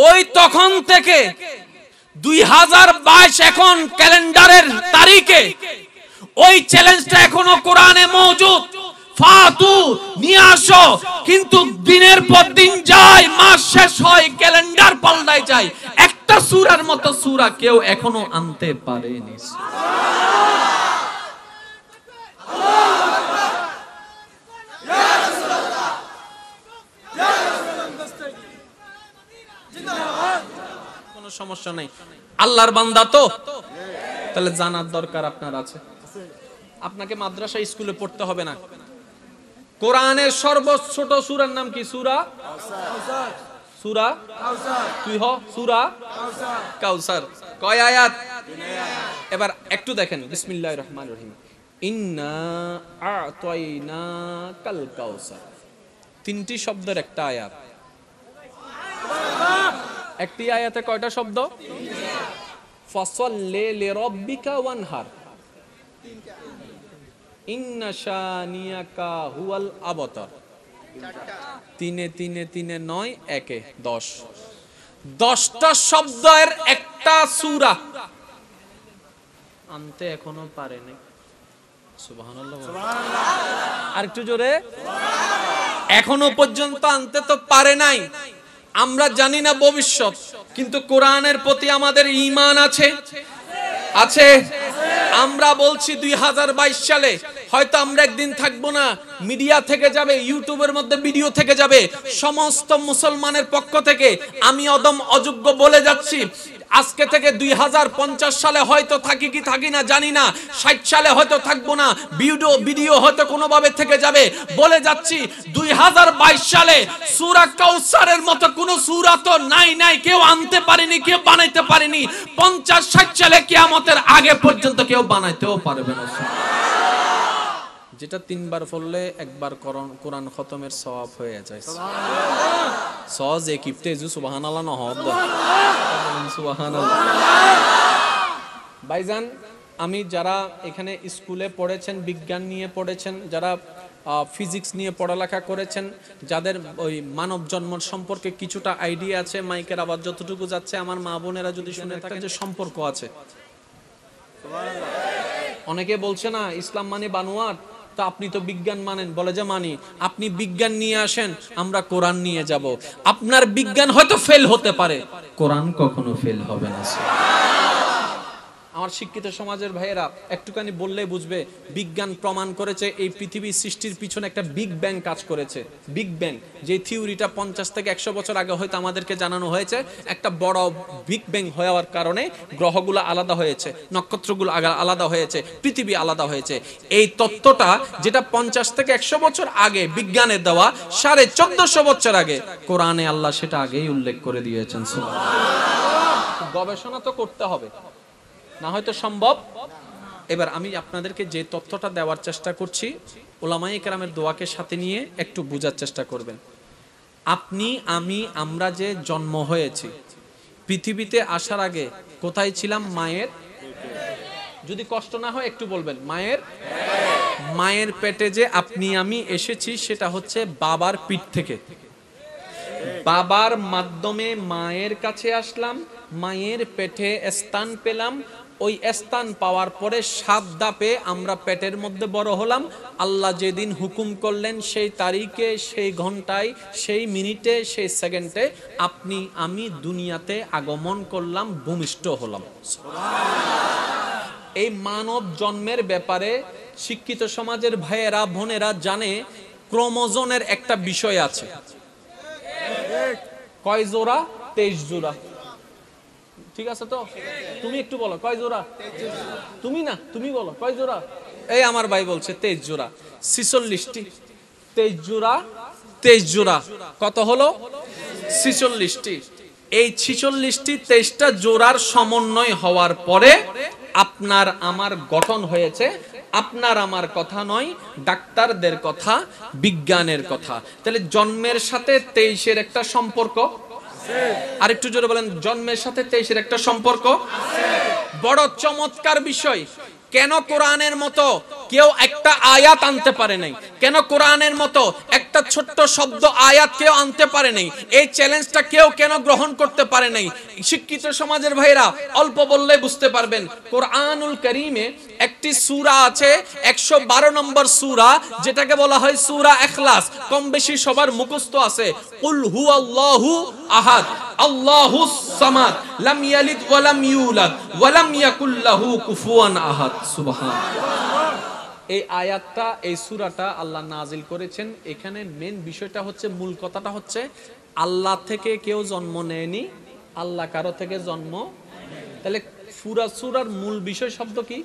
ওই তখন থেকে 2022 এখন ক্যালেন্ডারের তারিখে ওই চ্যালেঞ্জটা এখনো কোরআনে মওজুদ। ফাতু নিয়ে আসো, কিন্তু দিনের পর দিন যায়, মাস শেষ হয়, ক্যালেন্ডার পাল্টায় যায়, একটা সূরার মতো সূরা কেউ এখনো আনতে পারেনি। কোনো সমস্যা নাই, আল্লাহর বান্দা তো, তাহলে জানার দরকার আপনার আছে। আপনাকে মাদ্রাসা স্কুলে পড়তে হবে না। কোরআনের সর্বছোট সূরার নাম কি? সূরা সূরা তুই হ সূরা কাউসার। কয় আয়াত? এবার একটু দেখেন, বিসমিল্লাহির রহমানির রহিম। ইন্না আ'তাইনাকাল কাউসার, তিনটি শব্দের একটা আয়াত। একটি আয়াতে কয়টা শব্দ? ফাসাল্লি লিরাব্বিকা ওয়ানহার, ইন্না শানিয়াকা হুয়াল আবতার। তিনে তিনে তিনে 9, একে 10, 10টা শব্দের একটা সূরা আনতে এখনো পারেনি। সুবহানাল্লাহ, সুবহানাল্লাহ। আর একটু জোরে, এখনো পর্যন্ত আনতে তো পারে নাই। আমরা জানি না ভবিষ্যৎ, কিন্তু কোরআনের প্রতি আমাদের ঈমান আছে, আছে। আমরা বলছি 2022 সালে হয়তো আমরা একদিন থাকবো না, মিডিয়া থেকে যাবে, ইউটিউবের মধ্যে ভিডিও থেকে যাবে, সমস্ত মুসলমানের পক্ষ থেকে আমি অদম অযোগ্য বলে যাচ্ছি। আজকে থেকে 2050 সালে হয়তো থাকি কি থাকি না জানি না, 60 সালে হয়তো থাকবো না, ভিডিও হয়তো কোনোভাবে থেকে যাবে, বলে যাচ্ছি 2022 সালে সূরা কাউসারের মতো কোনো সূরা তো নাই, কেউ আনতে পারেনি, কেউ বানাইতে পারেনি। 50-60 সালে কিয়ামতের আগে পর্যন্ত কেউ বানাইতেও পারবে না। যেটা 3 বার পড়লে একবার কোরআন খতমের সওয়াব হয়ে যায়। সওয়াজ একিপতে জু সুবহানাল্লাহ নহদ সুবহানাল্লাহ। ভাইজান, আমি যারা এখানে স্কুলে পড়েছেন, বিজ্ঞান নিয়ে পড়েছেন, যারা ফিজিক্স নিয়ে পড়ালেখা করেছেন, যাদের ওই মানব জন্ম সম্পর্কে কিছুটা আইডিয়া আছে, মাইকের আওয়াজ যতটুকু যাচ্ছে, আমার মা বোনেরা যদি শুনে থাকেন যে সম্পর্ক আছে। অনেকে বলছে না ইসলাম মানে বানোয়াট, তা আপনি তো বিজ্ঞান মানেন, বলে যে মানি। আপনি বিজ্ঞান নিয়ে আসেন, আমরা কোরআন নিয়ে যাব। আপনার বিজ্ঞান হয়তো ফেল হতে পারে, কোরআন কখনো ফেল হবে না। আমার শিক্ষিত সমাজের ভাইয়েরা একটুখানি বললেই বুঝবে, বিজ্ঞান প্রমাণ করেছে এই পৃথিবীর সৃষ্টির পিছনে একটা বিগ ব্যাং কাজ করেছে। বিগ ব্যাং, যে থিওরিটা 50 থেকে 100 বছর আগে হয়তো আমাদেরকে জানানো হয়েছে, একটা বড় বিগ ব্যাং হওয়ার কারণে গ্রহগুলো আলাদা হয়েছে, নক্ষত্রগুলো আলাদা হয়েছে, পৃথিবী আলাদা হয়েছে। এই তত্ত্বটা যেটা 50 থেকে 100 বছর আগে বিজ্ঞানের দেওয়া, 1450 বছর আগে কোরআনে আল্লাহ সেটা আগেই উল্লেখ করে দিয়েছেন। সুবহানাল্লাহ। গবেষণা তো করতে হবে, না হয়তো সম্ভব। এবার আমি আপনাদেরকে যে তথ্যটা দেওয়ার চেষ্টা করছি, উলামায়ে কেরামের দোয়াকে সাথে নিয়ে একটু বোঝার চেষ্টা করবেন। আপনি, আমি, আমরা যে জন্ম হয়েছি, পৃথিবীতে আসার আগে কোথায় ছিলাম? মায়ের। যদি কষ্ট না হয় একটু বলবেন, মায়ের পেটে যে আপনি আমি এসেছি, সেটা হচ্ছে বাবার পিঠ থেকে। বাবার মাধ্যমে মায়ের কাছে আসলাম, মায়ের পেটে স্থান পেলাম। ওই স্থান পাওয়ার পরে 7 ধাপে আমরা পেটের মধ্যে বড় হলাম। আল্লাহ যেদিন হুকুম করলেন, সেই তারিখে, সেই ঘন্টায়, সেই মিনিটে, সেই সেকেন্ডে আপনি আমি দুনিয়াতে আগমন করলাম, ভূমিষ্ঠ হলাম। এই মানব জন্মের ব্যাপারে শিক্ষিত সমাজের ভাইয়েরা বোনেরা জানে, ক্রোমোজোমের একটা বিষয় আছে। কয় জোড়া? 23 জোড়া। ঠিক আছে তো? তুমি একটু বলো কয় জোড়া? তুমি না, তুমি বলো কয় জোড়া? এই আমার ভাই বলছে 23 জোড়া। 46টি। 23 জোড়া, 23 জোড়া, কত হলো? 46টি। এই 46টি 23টা জোড়ার সমন্বয় হওয়ার পরে আপনার আমার গঠন হয়েছে। আপনার আমার কথা নয়, ডাক্তারদের কথা, বিজ্ঞানের কথা। তাহলে জন্মের সাথে 23-এর একটা সম্পর্ক। আর একটু জোরে বলেন, জন্মের সাথে 23-এর একটা সম্পর্ক। বড় চমৎকার বিষয়। কেন কোরআনের মতো কেউ একটা আয়াত আনতে পারে নাই? কেন কোরআনের মতো একটা ছোট্ট শব্দ আয়াত কেউ আনতে পারে নাই? এই চ্যালেঞ্জটা কেউ কেন গ্রহণ করতে পারে নাই? শিক্ষিত সমাজের ভাইরা অল্প বললে বুঝতে পারবেন। কোরআনুল কারীমে একটি সূরা আছে, 112 নম্বর সূরা, যেটাকে বলা হয় সূরা ইখলাস। কম বেশি সবার মুখস্থ আছে। কুল হুয়াল্লাহু আহাদ আল্লাহুস সামাদ লাম ইয়ালিদ ওয়া লাম ইউলাদ ওয়া লাম ইয়াকুল লাহু কুফুয়ান আহাদ। সুবহানাল্লাহ। এই আয়াতটা, এই সূরাটা আল্লাহ নাজিল করেছেন। এখানে মেন বিষয়টা হচ্ছে, মূল কথাটা হচ্ছে, আল্লাহ থেকে কেউ জন্ম নেয়নি, আল্লাহ কারো থেকে জন্ম। তাহলে পুরা সূরার মূল বিষয় শব্দ কি?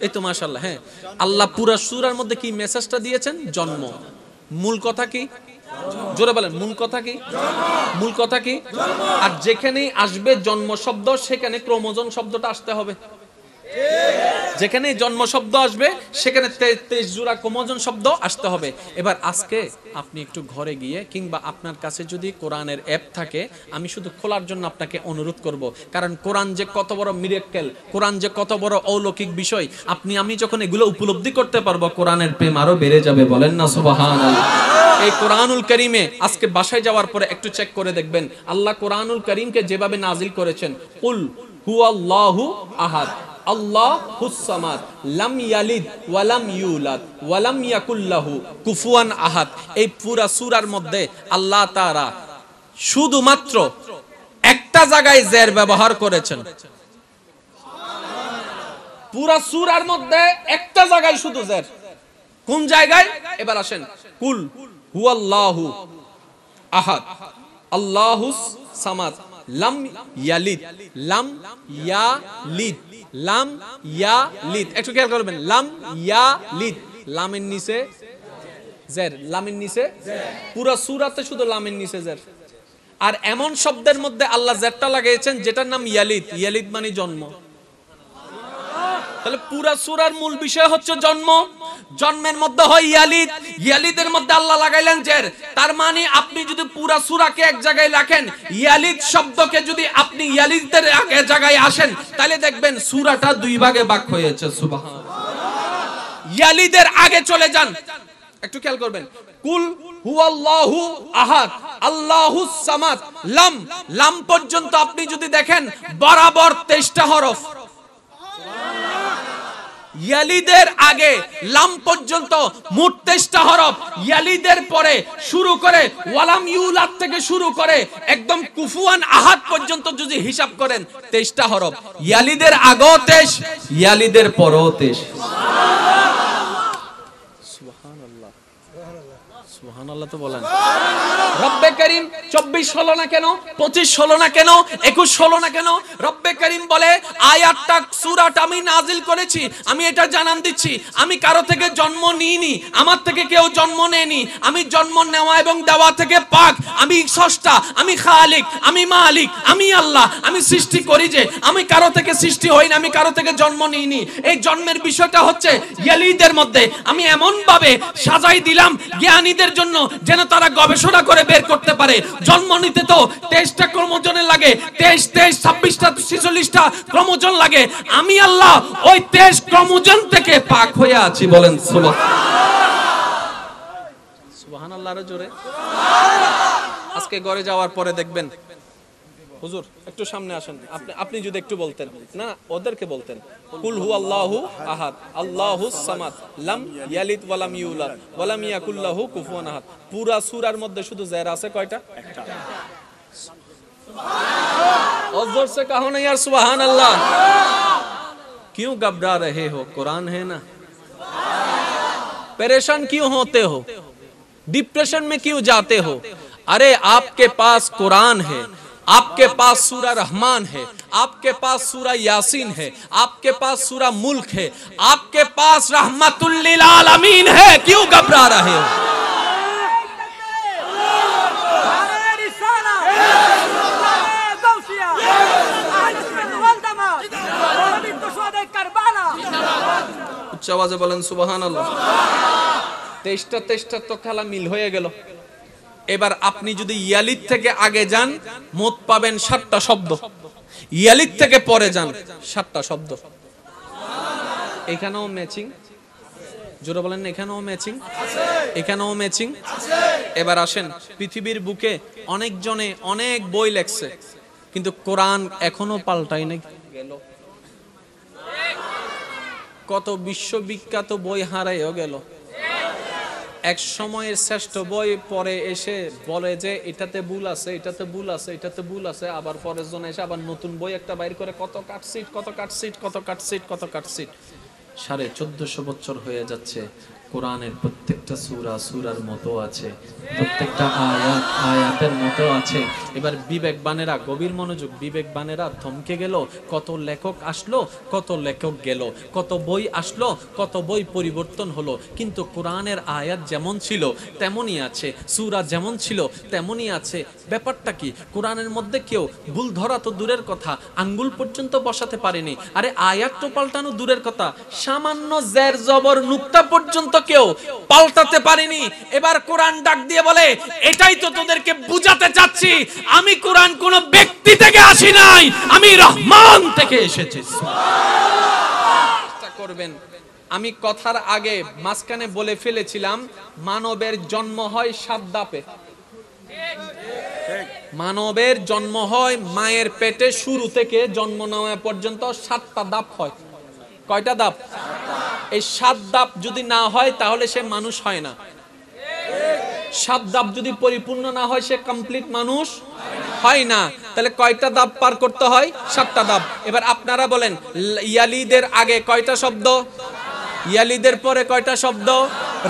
এই তো মাশাআল্লাহ, হ্যাঁ, আল্লাহ পুরা সূরার মধ্যে কি মেসেজটা দিয়েছেন? জন্ম। মূল কথা কি? জোরে বলেন, মূল কথা কি? মূল কথা কি? আর যেখানেই আসবে জন্ম শব্দ, সেখানে ক্রোমোজোম শব্দটা আসতে হবে। যেখানে জন্ম শব্দ আসবে সেখানে 23 জোড়া ক্রোমোজোম শব্দ আসতে হবে। এবার আজকে আপনি একটু ঘরে গিয়ে, কিংবা আপনার কাছে যদি কোরআনের অ্যাপ থাকে, আমি শুধু খোলার জন্য আপনাকে অনুরোধ করব, কারণ কোরআন যে কত বড় মিরাক্কেল, কোরআন যে কত বড় অলৌকিক বিষয়, আমি যখন এগুলো উপলব্ধি করতে পারবো, কোরআনের প্রেম আরো বেড়ে যাবে। বলেন না সুবহানাল্লাহ। এই কোরআনুল কারীমে আজকে বাসায় যাওয়ার পরে একটু চেক করে দেখবেন, আল্লাহ কোরআনুল কারীমকে যেভাবে নাজিল করেছেন, কুল হুয়াল্লাহু আহাদ আল্লাহুস সামাদ লাম ইয়ালিদ ওয়া লাম ইউলাদ ওয়া লাম ইয়াকুল লাহু কুফুয়ান আহাদ। এই পুরা সূরার মধ্যে আল্লাহ তাআলা শুধুমাত্র একটা জায়গায় জের ব্যবহার করেছেন। পুরা সূরার মধ্যে একটা জায়গায় শুধু জের। কোন জায়গায়? এবার আসেন, কুল হুয়াল্লাহু আহাদ আল্লাহুস সামাদ লাম ইয়ালিদ লাম ইয়ালিদ লাম ইয়ালিদ। একটু খেয়াল করবেন, লাম ইয়ালিদ, লামের নিচে জের, লামের নিচে পুরা সূরাতে শুধু লামের নিচে জের। আর এমন শব্দের মধ্যে আল্লাহ জেরটা লাগিয়েছেন যেটার নাম ইয়ালিদ। ইয়ালিদ মানে জন্ম। তাহলে পুরা সূরার মূল বিষয় হচ্ছে জন্ম। জন্মের মধ্যে হয় ইয়ালিদ, ইয়ালিদের মধ্যে আল্লাহ লাগাইলেন জের। তার মানে আপনি যদি পুরা সূরাকে এক জায়গায় রাখেন, ইয়ালিদ শব্দকে যদি আপনি ইয়ালিদের এক জায়গায় আসেন, তাহলে দেখবেন সূরাটা দুই ভাগে ভাগ হয়েছে। সুবহানাল্লাহ। ইয়ালিদের আগে চলে যান, একটু খেয়াল করবেন, কুল হুয়াল্লাহু আহাদ আল্লাহুস সামাদ লাম, লাম পর্যন্ত আপনি যদি দেখেন বরাবর 23টা হরফ। ইয়ালিদের আগে লাম পর্যন্ত মোট 23টা হরফ। ইয়ালিদের পরে শুরু করে ওয়ালাম ইউলাদ থেকে শুরু করে একদম কুফুয়ান আহাদ পর্যন্ত যদি হিসাব করেন 23টা হরফ। ইয়ালিদের আগেও 23, ইয়ালিদের পরেও 23। সুবহানাল্লাহ, সুবহানাল্লাহ তো বলেন। রব্বে করিম 24 হলো না কেন? 25 হলো না কেন? 21 হলো না কেন? রব্বে করিম বলে, আয়াতটা সূরাটা আমি নাজিল করেছি, আমি এটা জানান দিচ্ছি, আমি কারো থেকে জন্ম নিইনি, আমার থেকে কেউ জন্ম নেয়নি, আমি জন্ম নেওয়া এবং দেওয়া থেকে পাক, আমি স্রষ্টা, আমি খালিক, আমি মালিক, আমি আল্লাহ, আমি সৃষ্টি করি, যে আমি কারো থেকে সৃষ্টি হই না, আমি কারো থেকে জন্ম নিইনি। এই জন্মের বিষয়টা হচ্ছে ইয়ালিদের মধ্যে আমি এমন ভাবে সাজাই দিলাম জ্ঞানীদের জন্য, যেন তারা গবেষণা করে বের করতে পারে। জন্ম নিতে তো 23টা ক্রোমোজোম লাগে, 23, 26টা 46টা ক্রোমোজোম লাগে। আমি আল্লাহ ওই 23 ক্রোমোজোম থেকে পাক হয়ে আছি। বলেন সুবহানাল্লাহ। আরো জোরে। আজকে ঘরে যাওয়ার পরে দেখবেন, হুজুর একটু সামনে আসেন, আপনি যদি একটু বলতেন, না ওদেরকে বলতেন, কুল হুয়াল্লাহু আহাদ আল্লাহুস সামাদ লাম ইয়ালিদ ওয়া লাম ইউলাদ ওয়া লাম ইয়াকুল লাহু কুফুয়ান আহাদ। পুরা সূরার মধ্যে শুধু জের আছে কয়টা? একটা। সুবহানাল্লাহ। और जोर से कहो ना यार सुभान अल्लाह। क्यों घबरा रहे हो? कुरान है ना। परेशान क्यों होते हो? डिप्रेशन में क्यों जाते हो? अरे आपके पास कुरान है, आपके पास सूरा रहमान है, आपके पास सूरा यासीन है, आपके पास सूरा मुल्क है, आपके पास रहमतुल लिल आलमीन है। क्यों घबरा रहे हो? উচ্চ আওয়াজে বলেন সুবহানাল্লাহ। 23টা তো খেলা মিল হয়ে গেল। এবার আপনি যদি ইয়ালিদ থেকে আগে যান, মোট পাবেন 7টা শব্দ। ইয়ালিদ থেকে পরে যান, 7টা শব্দ। এখানেও ম্যাচিং, জোরে বলেন এখানেও ম্যাচিং, এখানেও ম্যাচিং। এবার আসেন, পৃথিবীর বুকে অনেক জনে অনেক বই লেখছে, কিন্তু কোরআন এখনো পাল্টাই নাই গেল। কত বিশ্ববিখ্যাত বই হারাইও গেল। এক সময়ের শ্রেষ্ঠ বই পরে এসে বলে যে এটাতে ভুল আছে, এটাতে ভুল আছে, এটাতে ভুল আছে, আবার পরের জন এসে আবার নতুন বই একটা বাইর করে, কত কাটসিট, কত কাটসিট, কত কাটসিট, কত কাটসিট। 1450 বছর হয়ে যাচ্ছে, কোরআনের প্রত্যেকটা সূরা সূরার মতো আছে, প্রত্যেকটা আয়াত আয়াতের মতো আছে। এবার বিবেকবানেরা, গভীর মনোযোগ, বিবেকবানেরা থমকে গেল। কত লেখক আসলো, কত লেখক গেল, কত বই আসলো, কত বই পরিবর্তন হলো, কিন্তু কোরআনের আয়াত যেমন ছিল তেমনই আছে, সূরা যেমন ছিল তেমনই আছে। ব্যাপারটা কি? কোরআনের মধ্যে কেউ ভুল ধরা তো দূরের কথা, আঙ্গুল পর্যন্ত বসাতে পারেনি। আরে আয়াত তো পাল্টানো দূরের কথা, সামান্য জের জবর নুক্তা পর্যন্ত কেউ পাল্টাতে পারেনি। এবার কোরআন ডাক দিয়ে বলে, এটাই তো তোদেরকে বুঝাতে চাচ্ছি, আমি কোরআন কোন ব্যক্তি থেকে আসি নাই, আমি রহমান থেকে এসেছি। চেষ্টা করবেন। আমি কথার আগে মাঝখানে বলে ফেলেছিলাম, মানবের জন্ম হয় 7 ধাপে। মানবের জন্ম হয় মায়ের পেটে, শুরু থেকে জন্ম নেওয়া পর্যন্ত 7টা ধাপ হয়। কয়টা ধাপ? এই 7 ধাপ যদি না হয় তাহলে সে মানুষ হয় না। 7 ধাপ যদি পরিপূর্ণ না হয় সে কমপ্লিট মানুষ হয় না। তাহলে কয়টা ধাপ পার করতে হয়? 7টা ধাপ। এবার আপনারা বলেন, ইয়ালিদের আগে কয়টা শব্দ? ইয়ালিদের পরে কয়টা শব্দ?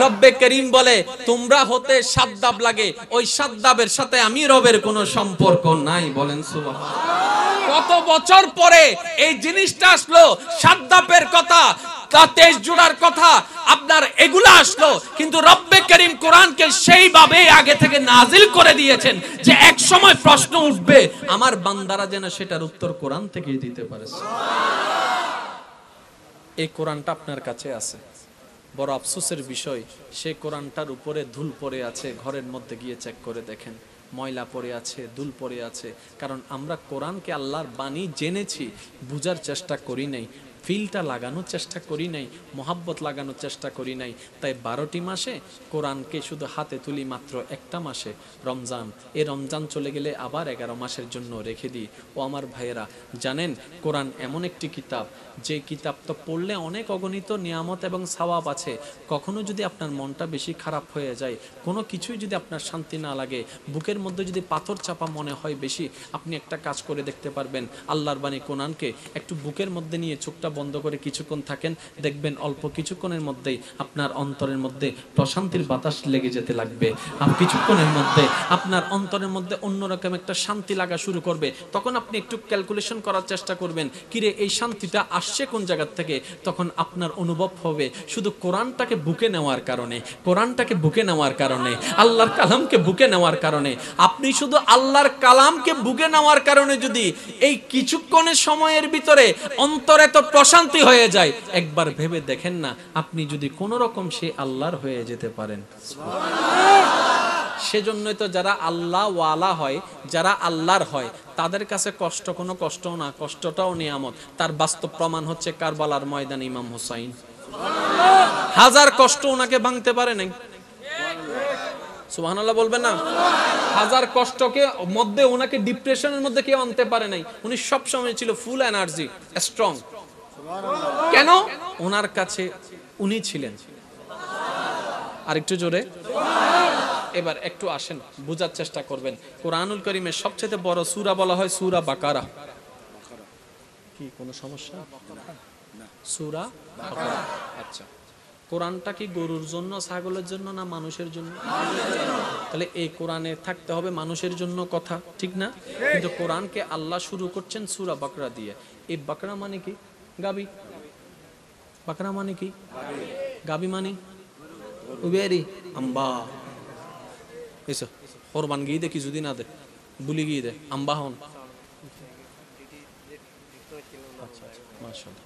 রব্বে করিম বলে, তোমরা হতে 7 ধাপ লাগে, ওই 7 ধাপের সাথে আমি রবের কোনো সম্পর্ক নাই। বলেন সুবহানাল্লাহ। কত বছর পরে এই জিনিসটা আসলো, 7 ধাপের কথা, 23 জোড়ার কথা, আপনার এগুলা আসলো, কিন্তু রব্বে করিম কোরআনকে সেইভাবে আগে থেকে নাজিল করে দিয়েছেন যে এক সময় প্রশ্ন উঠবে, আমার বান্দারা যেন সেটার উত্তর কোরআন থেকেই দিতে পারে। এই কোরআনটা আপনার কাছে আছে, বড় আফসোসের বিষয়, সেই কোরআনটার উপরে ধুল পড়ে আছে। ঘরের মধ্যে গিয়ে চেক করে দেখেন, ময়লা পড়ে আছে, ধুল পড়ে আছে। কারণ আমরা কোরআনকে আল্লাহর বাণী জেনেছি, বুঝার চেষ্টা করি নাই, ফিলটা লাগানোর চেষ্টা করি নাই, মোহাব্বত লাগানোর চেষ্টা করি নাই। তাই 12টি মাসে কোরআনকে শুধু হাতে তুলি মাত্র একটা মাসে, রমজান। এই রমজান চলে গেলে আবার 11 মাসের জন্য রেখে দিই। ও আমার ভাইয়েরা, জানেন কোরআন এমন একটি কিতাব, যে কিতাব তো পড়লে অনেক অগণিত নিয়ামত এবং সওয়াব আছে। কখনো যদি আপনার মনটা বেশি খারাপ হয়ে যায়, কোনো কিছুই যদি আপনার শান্তি না লাগে, বুকের মধ্যে যদি পাথর চাপা মনে হয় বেশি, আপনি একটা কাজ করে দেখতে পারবেন, আল্লাহর বাণী কোরআনকে একটু বুকের মধ্যে নিয়ে চোখটা বন্ধ করে কিছুক্ষণ থাকেন, দেখবেন অল্প কিছুক্ষণের মধ্যেই আপনার অন্তরের মধ্যে প্রশান্তির বাতাস লেগে যেতে লাগবে। আর কিছুক্ষণের মধ্যে আপনার অন্তরের মধ্যে অন্যরকম একটা শান্তি লাগা শুরু করবে। তখন আপনি একটু ক্যালকুলেশন করার চেষ্টা করবেন, কিরে এই শান্তিটা আসছে কোন জায়গা থেকে। তখন আপনার অনুভব হবে শুধু কোরআনটাকে বুকে নেওয়ার কারণে, কোরআনটাকে বুকে নেওয়ার কারণে, আল্লাহর কালামকে বুকে নেওয়ার কারণে। আপনি শুধু আল্লাহর কালামকে বুকে নেওয়ার কারণে যদি এই কিছুক্ষণের সময়ের ভিতরে অন্তরে তো প্রশান্তি হয়ে যায়, একবার ভেবে দেখেন না, আপনি যদি কোনো রকম সে আল্লাহর হয়ে যেতে পারেন। সেজন্যই তো যারা আল্লাহ ওয়ালা হয়, যারা আল্লাহর হয়, তাদের কাছে কষ্ট কোনো কষ্ট না, কষ্টটাও নিয়ামত। তার বাস্তব প্রমাণ হচ্ছে কারবালার ময়দানে ইমাম হুসাইন। হাজার কষ্ট ওনাকে ভাঙতে পারে নাই। সুবহানাল্লাহ বলবেন না? হাজার কষ্টকে মধ্যে ওনাকে ডিপ্রেশনের মধ্যে কেউ আনতে পারে নাই। উনি সব সময় ছিল ফুল এনার্জি, স্ট্রং। কেন? ওনার কাছে উনি ছিলেন। আরেকটু জোরে। এবার একটু আসেন, বোঝার চেষ্টা করবেন। কোরআনুল কারীমের সবচেয়ে বড় সূরা বলা হয় সূরা বাকারা। কি কোনো সমস্যা? সূরা বাকারা। আচ্ছা, কোরআনটা কি গরুর জন্য, ছাগলের জন্য, না মানুষের জন্য? তাহলে এই কোরআনে থাকতে হবে মানুষের জন্য কথা, ঠিক না? কিন্তু কোরআনকে আল্লাহ শুরু করছেন সূরা বাকরা দিয়ে। এই বাকরা মানে কি? গাবি। বাকরা মানে কি? গাবি মানে উবেরি আম্বা। এসো কোরবান গিয়ে দে, কিছুদিন আদে বুলি গিয়ে দে আম্বা হন। মাশাআল্লাহ।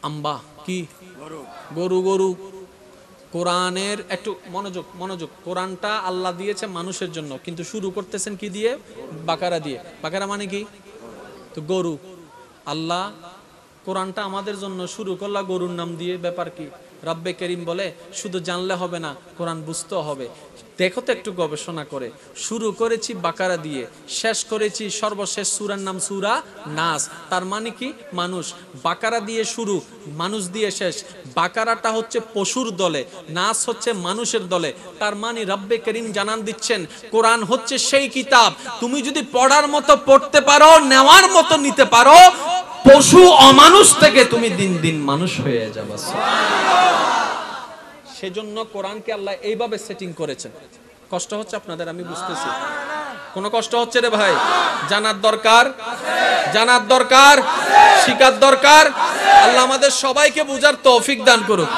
আম্বা কি? গরু। গরু। কোরআনের একটু মনোযোগ, মনোযোগ। কোরআনটা আল্লাহ দিয়েছে মানুষের জন্য, কিন্তু শুরু করতেছেন কি দিয়ে? বাকারা দিয়ে। বাকারা মানে কি? তো গরু। আল্লাহ কোরআনটা আমাদের জন্য শুরু করলা গরুর নাম দিয়ে, ব্যাপার কি? রব্বে করিম বলে শুধু জানলে হবে না, কোরআন বুঝতেও হবে। দেখো তো একটু গবেষণা করে, শুরু করেছি বাকারা দিয়ে, শেষ করেছি সর্বশেষ সূরার নাম সূরা নাস। তার মানে কি? মানুষ। বাকারা দিয়ে শুরু, মানুষ দিয়ে শেষ। বাকারাটা হচ্ছে পশুর দলে, নাস হচ্ছে মানুষের দলে। তার মানে রব্বে করিম জানান দিচ্ছেন কোরআন হচ্ছে সেই কিতাব, তুমি যদি পড়ার মতো পড়তে পারো, নেওয়ার মতো নিতে পারো, পশু অমানুষ থেকে তুমি দিন দিন মানুষ হয়ে যাবে। সেজন্য কোরআনকে আল্লাহ এইভাবে সেটিং করেছেন। কষ্ট হচ্ছে আপনাদের, আমি বুঝতেছি। কোন কষ্ট হচ্ছে রে ভাই? জানার দরকার, জানার দরকার, শিকার দরকার। আল্লাহ আমাদের সবাইকে বুঝার তৌফিক দান করুক।